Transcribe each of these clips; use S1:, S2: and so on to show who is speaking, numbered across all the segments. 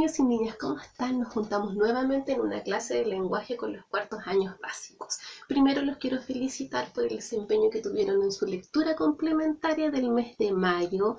S1: niños y niñas, ¿cómo están? Nos juntamos nuevamente en una clase de lenguaje con los cuartos años básicos. Primero los quiero felicitar por el desempeño que tuvieron en su lectura complementaria del mes de mayo.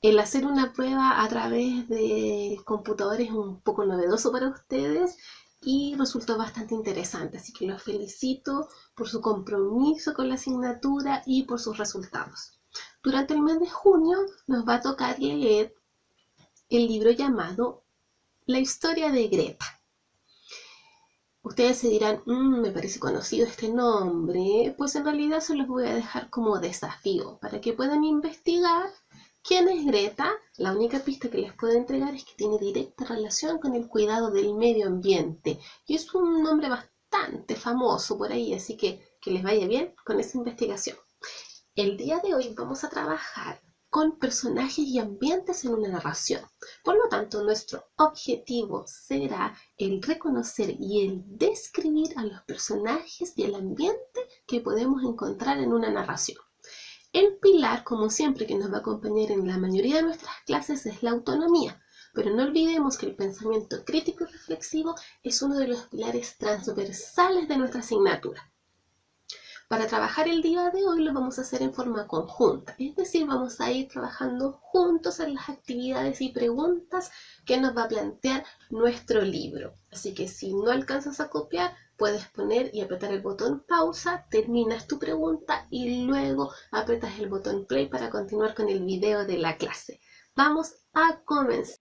S1: El hacer una prueba a través del computador es un poco novedoso para ustedes y resultó bastante interesante, así que los felicito por su compromiso con la asignatura y por sus resultados. Durante el mes de junio nos va a tocar leer el libro llamado La historia de Greta. Ustedes se dirán, me parece conocido este nombre. Pues en realidad se los voy a dejar como desafío para que puedan investigar quién es Greta. La única pista que les puedo entregar es que tiene directa relación con el cuidado del medio ambiente y es un nombre bastante famoso por ahí, así que les vaya bien con esa investigación. El día de hoy vamos a trabajar con personajes y ambientes en una narración. Por lo tanto, nuestro objetivo será el reconocer y el describir a los personajes y el ambiente que podemos encontrar en una narración. El pilar, como siempre, que nos va a acompañar en la mayoría de nuestras clases es la autonomía. Pero no olvidemos que el pensamiento crítico y reflexivo es uno de los pilares transversales de nuestra asignatura. Para trabajar el día de hoy lo vamos a hacer en forma conjunta, es decir, vamos a ir trabajando juntos en las actividades y preguntas que nos va a plantear nuestro libro. Así que si no alcanzas a copiar, puedes poner y apretar el botón pausa, terminas tu pregunta y luego apretas el botón play para continuar con el video de la clase. Vamos a comenzar.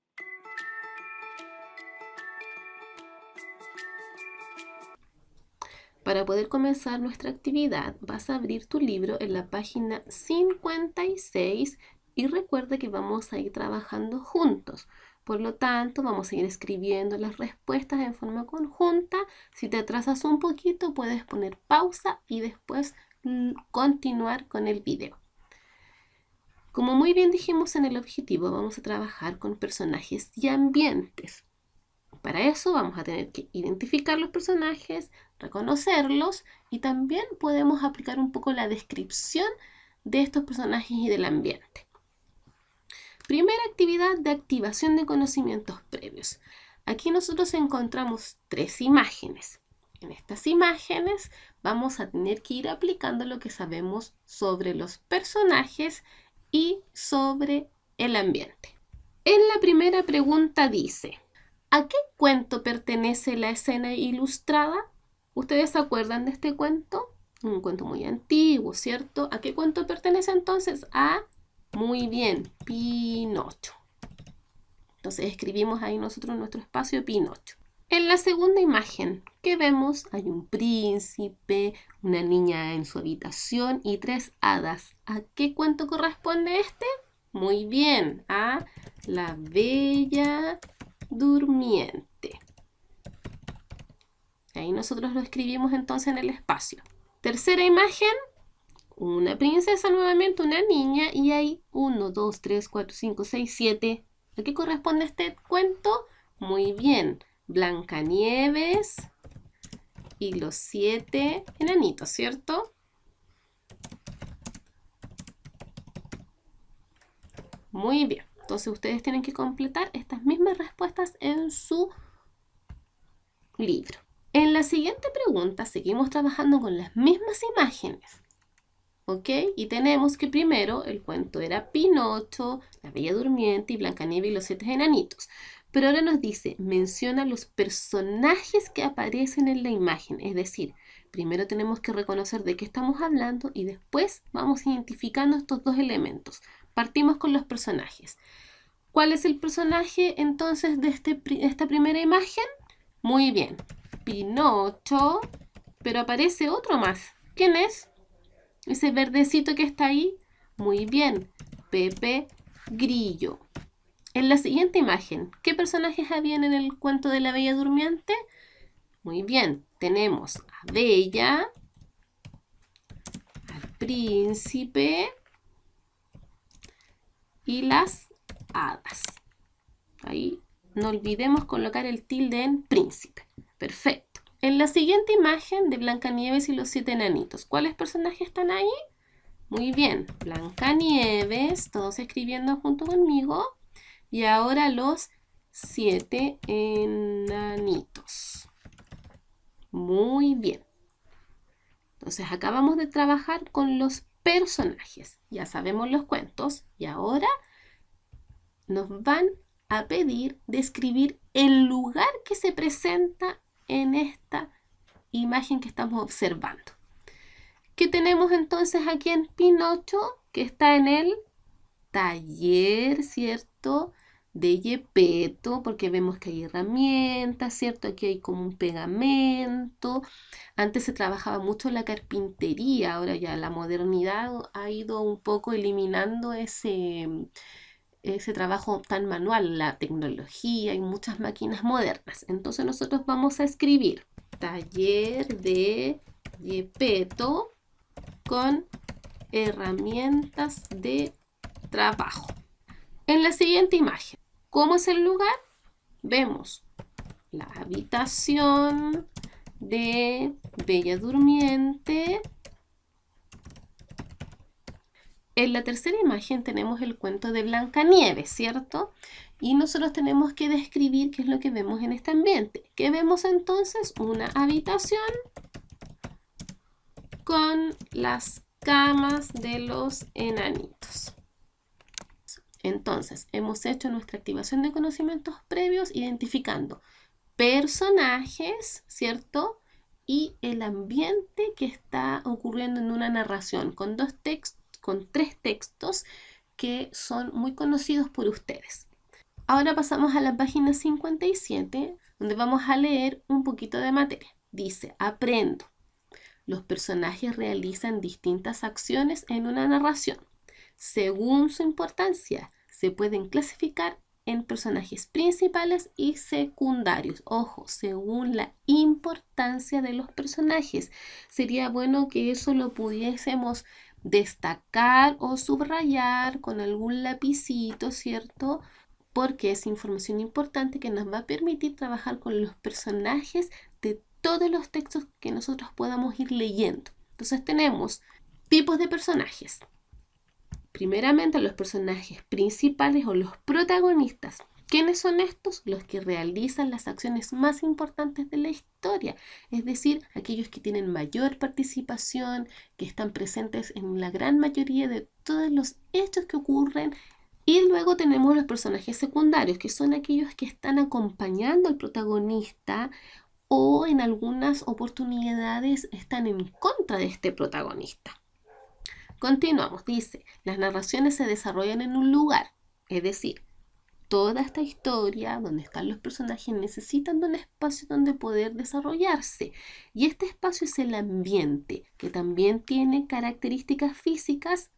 S1: Para poder comenzar nuestra actividad, vas a abrir tu libro en la página 56 y recuerda que vamos a ir trabajando juntos. Por lo tanto, vamos a ir escribiendo las respuestas en forma conjunta. Si te atrasas un poquito, puedes poner pausa y después continuar con el video. Como muy bien dijimos en el objetivo, vamos a trabajar con personajes y ambientes. Para eso vamos a tener que identificar los personajes, reconocerlos y también podemos aplicar un poco la descripción de estos personajes y del ambiente. Primera actividad de activación de conocimientos previos. Aquí nosotros encontramos 3 imágenes. En estas imágenes vamos a tener que ir aplicando lo que sabemos sobre los personajes y sobre el ambiente. En la primera pregunta dice: ¿a qué cuento pertenece la escena ilustrada? ¿Ustedes se acuerdan de este cuento? Un cuento muy antiguo, ¿cierto? ¿A qué cuento pertenece entonces? Muy bien, Pinocho. Entonces escribimos ahí nosotros en nuestro espacio Pinocho. En la segunda imagen, ¿qué vemos? Hay un príncipe, una niña en su habitación y 3 hadas. ¿A qué cuento corresponde este? Muy bien, a La Bella Durmiente. Ahí nosotros lo escribimos entonces en el espacio. Tercera imagen, una princesa nuevamente, una niña, y hay 1, 2, 3, 4, 5, 6, 7. ¿A qué corresponde este cuento? Muy bien, Blancanieves y los 7 enanitos, ¿cierto? Muy bien, entonces ustedes tienen que completar estas mismas respuestas en su libro. En la siguiente pregunta seguimos trabajando con las mismas imágenes, ¿ok? Y tenemos que primero el cuento era Pinocho, La Bella Durmiente y Blancanieves y los 7 enanitos. Pero ahora nos dice, menciona los personajes que aparecen en la imagen. Es decir, primero tenemos que reconocer de qué estamos hablando y después vamos identificando estos 2 elementos. Partimos con los personajes. ¿Cuál es el personaje entonces de esta primera imagen? Muy bien, Pinocho, pero aparece otro más. ¿Quién es? Ese verdecito que está ahí. Muy bien, Pepe Grillo. En la siguiente imagen, ¿qué personajes habían en el cuento de la Bella Durmiente? Muy bien, tenemos a Bella, al príncipe y las hadas. Ahí no olvidemos colocar el tilde en príncipe. Perfecto. En la siguiente imagen de Blancanieves y los 7 enanitos, ¿cuáles personajes están ahí? Muy bien, Blancanieves, todos escribiendo junto conmigo. Y ahora los 7 enanitos. Muy bien. Entonces acá vamos a trabajar con los personajes. Ya sabemos los cuentos y ahora nos van a pedir describir el lugar que se presenta en esta imagen que estamos observando. ¿Qué tenemos entonces aquí en Pinocho? Que está en el taller, ¿cierto? De Gepetto, porque vemos que hay herramientas, ¿cierto? Aquí hay como un pegamento. Antes se trabajaba mucho la carpintería, ahora ya la modernidad ha ido un poco eliminando ese trabajo tan manual, la tecnología y muchas máquinas modernas. Entonces nosotros vamos a escribir taller de Gepetto con herramientas de trabajo. En la siguiente imagen, ¿cómo es el lugar? Vemos la habitación de Bella Durmiente. En la tercera imagen tenemos el cuento de Blancanieves, ¿cierto? Y nosotros tenemos que describir qué es lo que vemos en este ambiente. ¿Qué vemos entonces? Una habitación con las camas de los enanitos. Entonces, hemos hecho nuestra activación de conocimientos previos identificando personajes, ¿cierto? Y el ambiente que está ocurriendo en una narración con tres textos que son muy conocidos por ustedes. Ahora pasamos a la página 57, donde vamos a leer un poquito de materia. Dice, aprendo. Los personajes realizan distintas acciones en una narración. Según su importancia, se pueden clasificar en personajes principales y secundarios. Ojo, según la importancia de los personajes. Sería bueno que eso lo pudiésemos destacar o subrayar con algún lapicito, ¿cierto? Porque es información importante que nos va a permitir trabajar con los personajes de todos los textos que nosotros podamos ir leyendo. Entonces tenemos tipos de personajes. Primeramente, los personajes principales o los protagonistas. ¿Quiénes son estos? Los que realizan las acciones más importantes de la historia, es decir, aquellos que tienen mayor participación, que están presentes en la gran mayoría de todos los hechos que ocurren. Y luego tenemos los personajes secundarios, que son aquellos que están acompañando al protagonista o en algunas oportunidades están en contra de este protagonista. Continuamos, dice, las narraciones se desarrollan en un lugar, es decir, toda esta historia donde están los personajes necesitan de un espacio donde poder desarrollarse. Y este espacio es el ambiente, que también tiene características físicas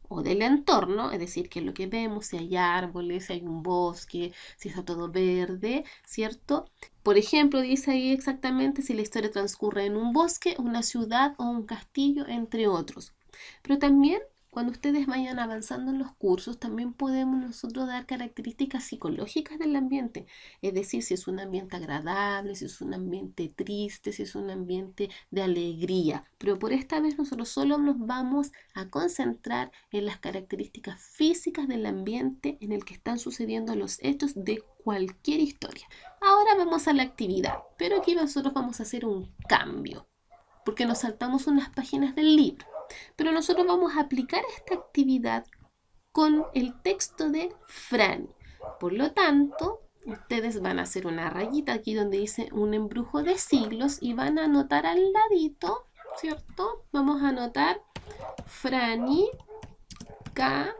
S1: o del entorno, es decir, que es lo que vemos, si hay árboles, si hay un bosque, si está todo verde, ¿cierto? Por ejemplo, dice ahí exactamente si la historia transcurre en un bosque, una ciudad o un castillo, entre otros. Pero también cuando ustedes vayan avanzando en los cursos, también podemos nosotros dar características psicológicas del ambiente. Es decir, si es un ambiente agradable, si es un ambiente triste, si es un ambiente de alegría. Pero por esta vez nosotros solo nos vamos a concentrar en las características físicas del ambiente en el que están sucediendo los hechos de cualquier historia. Ahora vamos a la actividad, pero aquí nosotros vamos a hacer un cambio, porque nos saltamos unas páginas del libro. Pero nosotros vamos a aplicar esta actividad con el texto de Franny. Por lo tanto, ustedes van a hacer una rayita aquí donde dice un embrujo de siglos y van a anotar al ladito, ¿cierto? Vamos a anotar Franny K.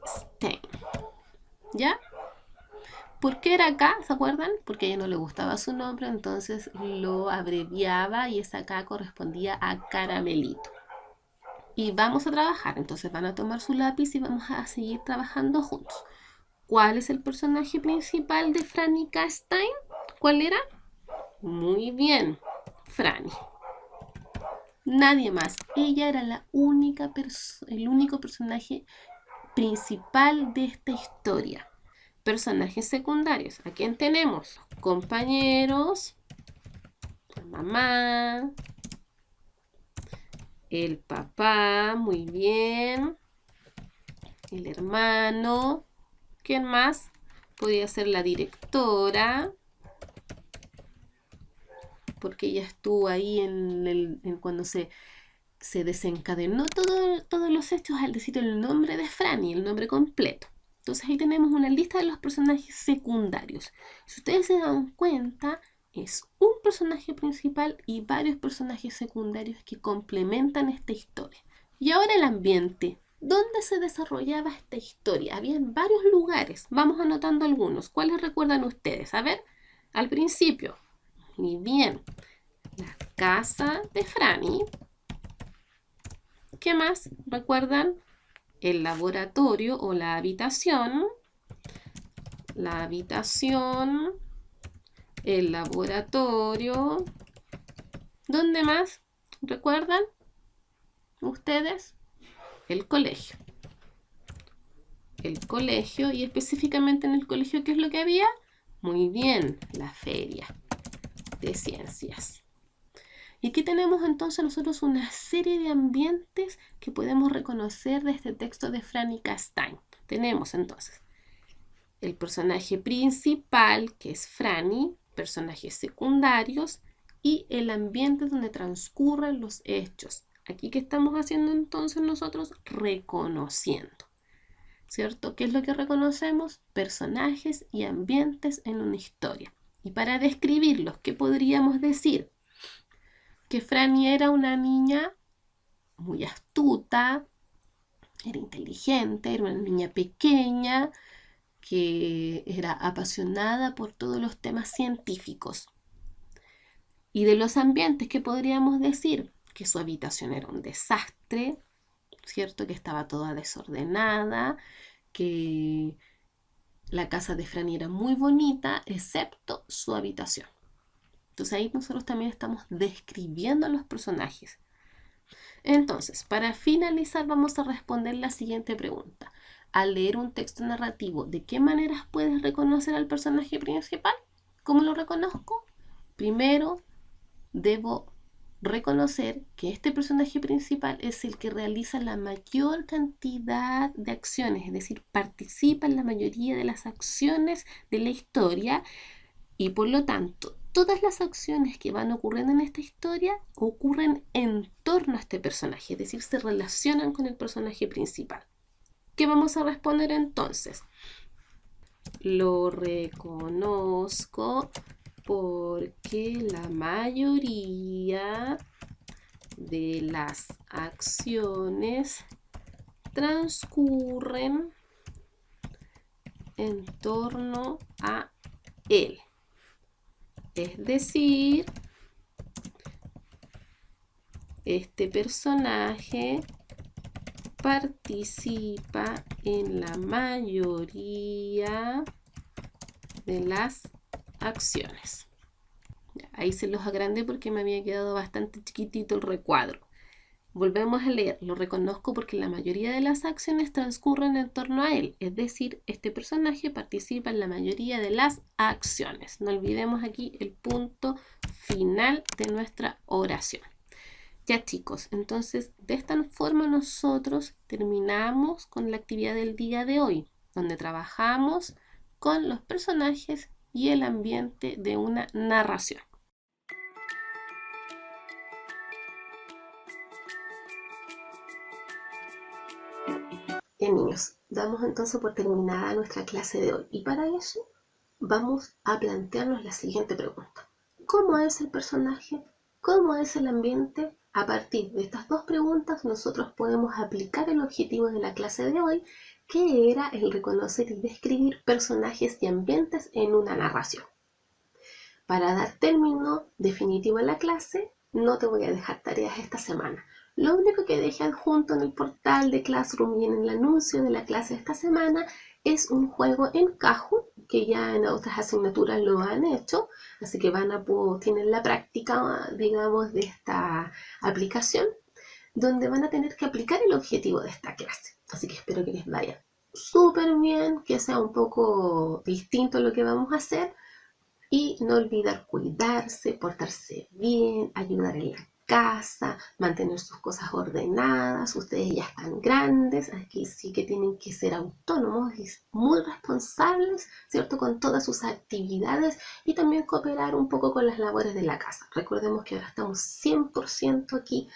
S1: Stein. ¿Ya? ¿Por qué era K? ¿Se acuerdan? Porque a ella no le gustaba su nombre, entonces lo abreviaba y esa K correspondía a Caramelito. Y vamos a trabajar, entonces van a tomar su lápiz y vamos a seguir trabajando juntos. ¿Cuál es el personaje principal de Franny K. Stein? ¿Cuál era? Muy bien, Franny. Nadie más. Ella era el único personaje principal de esta historia. Personajes secundarios. ¿A quién tenemos? Compañeros, la mamá, el papá, muy bien, el hermano, ¿quién más? Podría ser la directora, porque ella estuvo ahí cuando se desencadenó todos los hechos al decir el nombre de Franny, el nombre completo. Entonces ahí tenemos una lista de los personajes secundarios. Si ustedes se dan cuenta, es un personaje principal y varios personajes secundarios que complementan esta historia. Y ahora el ambiente. ¿Dónde se desarrollaba esta historia? Había en varios lugares. Vamos anotando algunos. ¿Cuáles recuerdan ustedes? A ver, al principio. Muy bien. La casa de Franny. ¿Qué más? ¿Recuerdan? El laboratorio o la habitación. La habitación. El laboratorio. ¿Dónde más? ¿Recuerdan? ¿Ustedes? El colegio. El colegio, y específicamente en el colegio, ¿qué es lo que había? Muy bien, la feria de ciencias. Y aquí tenemos entonces nosotros una serie de ambientes que podemos reconocer de este texto de Franny Castaing. Tenemos entonces el personaje principal, que es Franny, personajes secundarios y el ambiente donde transcurren los hechos. Aquí, ¿qué estamos haciendo entonces nosotros? Reconociendo, ¿cierto? ¿Qué es lo que reconocemos? Personajes y ambientes en una historia. Y para describirlos, ¿qué podríamos decir? Que Franny era una niña muy astuta, era inteligente, era una niña pequeña, que era apasionada por todos los temas científicos. Y de los ambientes, ¿qué podríamos decir? Que su habitación era un desastre, ¿cierto? Que estaba toda desordenada, que la casa de Franny era muy bonita, excepto su habitación. Entonces ahí nosotros también estamos describiendo a los personajes. Entonces, para finalizar, vamos a responder la siguiente pregunta. Al leer un texto narrativo, ¿de qué maneras puedes reconocer al personaje principal? ¿Cómo lo reconozco? Primero, debo reconocer que este personaje principal es el que realiza la mayor cantidad de acciones, es decir, participa en la mayoría de las acciones de la historia y por lo tanto todas las acciones que van ocurriendo en esta historia ocurren en torno a este personaje, es decir, se relacionan con el personaje principal. ¿Qué vamos a responder entonces? Lo reconozco porque la mayoría de las acciones transcurren en torno a él. Es decir, este personaje participa en la mayoría de las acciones. Ahí se los agrandé porque me había quedado bastante chiquitito el recuadro. Volvemos a leer. Lo reconozco porque la mayoría de las acciones transcurren en torno a él. Es decir, este personaje participa en la mayoría de las acciones. No olvidemos aquí el punto final de nuestra oración. Ya chicos, entonces de esta forma nosotros terminamos con la actividad del día de hoy, donde trabajamos con los personajes y el ambiente de una narración. Bien niños, damos entonces por terminada nuestra clase de hoy y para eso vamos a plantearnos la siguiente pregunta. ¿Cómo es el personaje? ¿Cómo es el ambiente? A partir de estas dos preguntas nosotros podemos aplicar el objetivo de la clase de hoy, que era el reconocer y describir personajes y ambientes en una narración. Para dar término definitivo a la clase, no te voy a dejar tareas esta semana. Lo único que dejé adjunto en el portal de Classroom y en el anuncio de la clase de esta semana es un juego en Kahoot, que ya en otras asignaturas lo han hecho, así que tienen la práctica, digamos, de esta aplicación, donde van a tener que aplicar el objetivo de esta clase. Así que espero que les vaya súper bien, que sea un poco distinto lo que vamos a hacer, y no olvidar cuidarse, portarse bien, ayudar en la casa, mantener sus cosas ordenadas. Ustedes ya están grandes, aquí sí que tienen que ser autónomos y muy responsables, ¿cierto? Con todas sus actividades y también cooperar un poco con las labores de la casa. Recordemos que ahora estamos 100% aquí,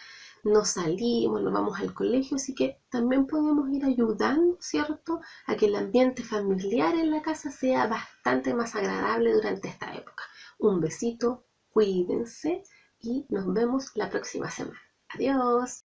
S1: no salimos, no vamos al colegio, así que también podemos ir ayudando, ¿cierto? A que el ambiente familiar en la casa sea bastante más agradable durante esta época. Un besito, cuídense y nos vemos la próxima semana. Adiós.